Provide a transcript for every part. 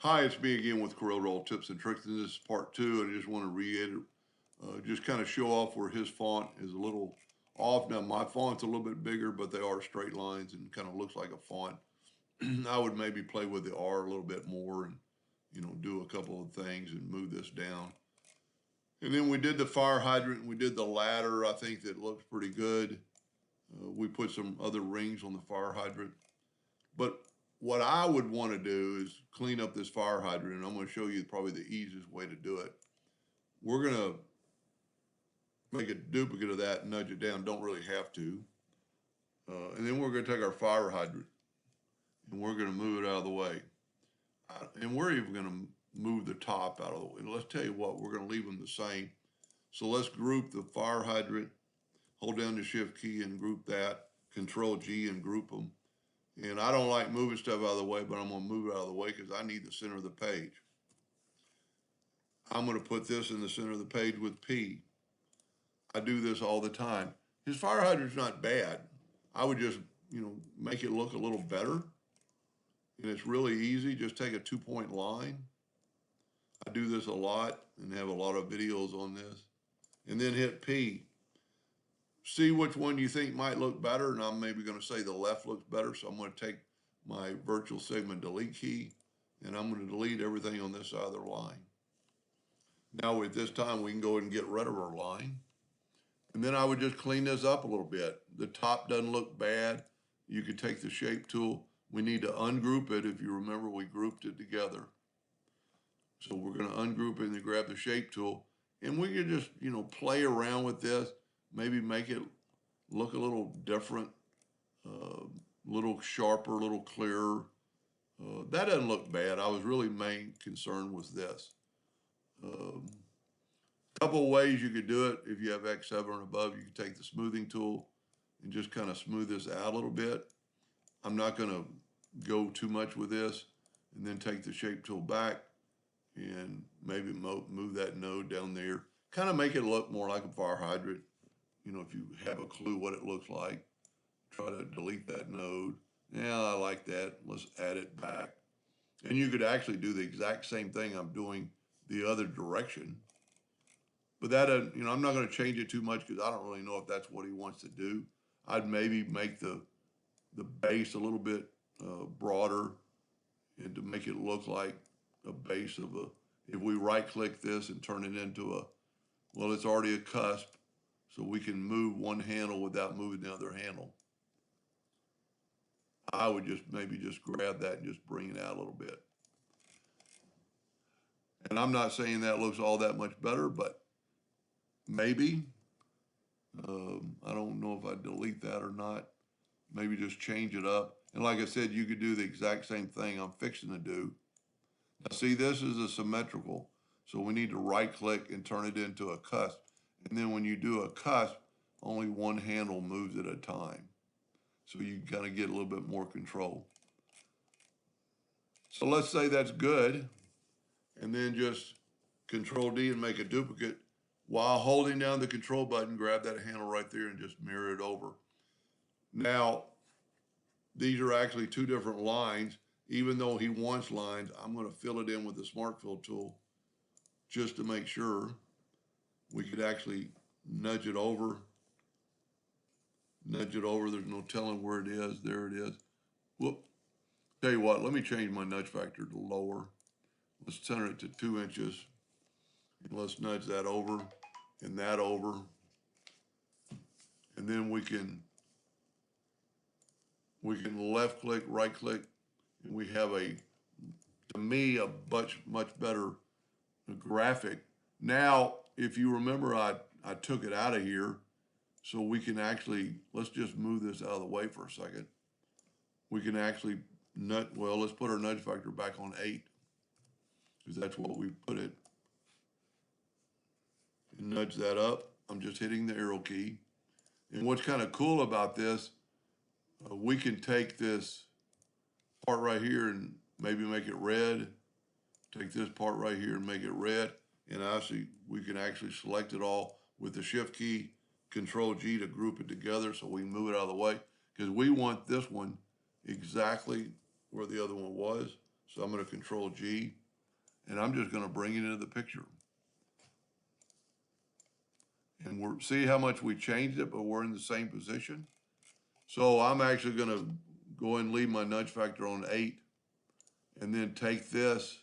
Hi, it's me again with Corel Roll Tips and Tricks, and this is part two. And I just want to reiterate, just kind of show off where his font is a little off. Now my font's a little bit bigger, but they are straight lines and kind of looks like a font. I would maybe play with the R a little bit more and do a couple of things and move this down. And then we did the fire hydrant and we did the ladder. I think that looks pretty good. We put some other rings on the fire hydrant. But what I would want to do is clean up this fire hydrant, and I'm going to show you probably the easiest way to do it. We're going to make a duplicate of that and nudge it down. Don't really have to. And then we're going to take our fire hydrant, and we're going to move it out of the way. And we're even going to move the top out of the way. And let's tell you what, we're going to leave them the same. So let's group the fire hydrant, hold down the shift key and group that, Control G and group them. And I don't like moving stuff out of the way, but I'm going to move it out of the way because I need the center of the page. I'm going to put this in the center of the page with P. I do this all the time. His fire hydrant's not bad. I would just, make it look a little better. And it's really easy. Just take a 2-point line. I do this a lot and have a lot of videos on this. And then hit P. See which one you think might look better, and I'm maybe going to say the left looks better, so I'm going to take my virtual segment delete key, and I'm going to delete everything on this side of the line. Now at this time, we can go ahead and get rid of our line. And then I would just clean this up a little bit. The top doesn't look bad. You could take the shape tool. We need to ungroup it. If you remember, we grouped it together. So we're going to ungroup it and then grab the shape tool. And we can just, play around with this. Maybe make it look a little different, a little sharper, a little clearer. That doesn't look bad. I was really main concerned with this. Couple of ways you could do it. If you have X7 and above, you can take the smoothing tool and just kind of smooth this out a little bit. I'm not going to go too much with this, and then take the shape tool back and maybe move that node down there. Kind of make it look more like a fire hydrant. If you have a clue what it looks like, try to delete that node. Yeah, I like that. Let's add it back. And you could actually do the exact same thing I'm doing the other direction. But that, I'm not going to change it too much because I don't really know if that's what he wants to do. I'd maybe make the base a little bit broader and to make it look like a base of if we right click this and turn it into well, it's already a cusp. So we can move one handle without moving the other handle. I would maybe just grab that and just bring it out a little bit. And I'm not saying that looks all that much better, but maybe. I don't know if I delete that or not. Maybe just change it up. And like I said, you could do the exact same thing I'm fixing to do. Now see, this is a symmetrical. So we need to right click and turn it into a cusp. And then when you do a cusp, only one handle moves at a time. So you kind of get a little bit more control. So let's say that's good. And then just Control D and make a duplicate. While holding down the control button, grab that handle right there and just mirror it over. Now, these are actually two different lines. Even though he wants lines, I'm going to fill it in with the Smart Fill tool just to make sure. We could actually nudge it over. Nudge it over. There's no telling where it is. There it is. Whoop. Tell you what, let me change my nudge factor to lower. Let's center it to 2 inches. And let's nudge that over and that over. And then we can left click, right click, and we have to me, a much better graphic. Now, if you remember, I took it out of here, so we can actually, let's just move this out of the way for a second. We can actually let's put our nudge factor back on 8, because that's what we put it. And nudge that up. I'm just hitting the arrow key. And what's kind of cool about this, we can take this part right here and maybe make it red. Take this part right here and make it red. And actually, we can actually select it all with the shift key, Control G to group it together so we can move it out of the way. Because we want this one exactly where the other one was. So I'm going to Control G, and I'm just going to bring it into the picture. And see how much we changed it, but we're in the same position. So I'm actually going to go and leave my nudge factor on 8, and then take this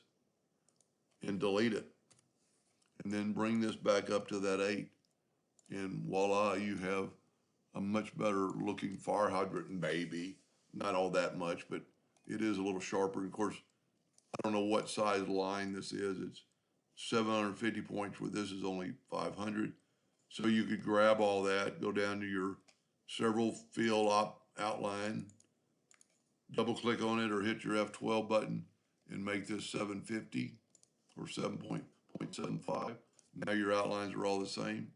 and delete it. And then bring this back up to that 8. And voila, you have a much better looking fire hydrant, maybe. Not all that much, but it is a little sharper. Of course, I don't know what size line this is. It's 750 points where this is only 500. So you could grab all that, go down to your several field outline, double click on it or hit your F12 button and make this 750 or 7.75. Now your outlines are all the same.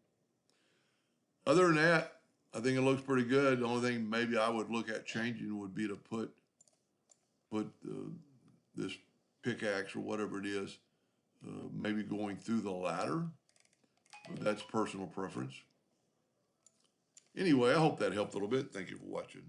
Other than that, I think it looks pretty good. The only thing maybe I would look at changing would be to put this pickaxe or whatever it is, maybe going through the ladder. But that's personal preference. Anyway, I hope that helped a little bit. Thank you for watching.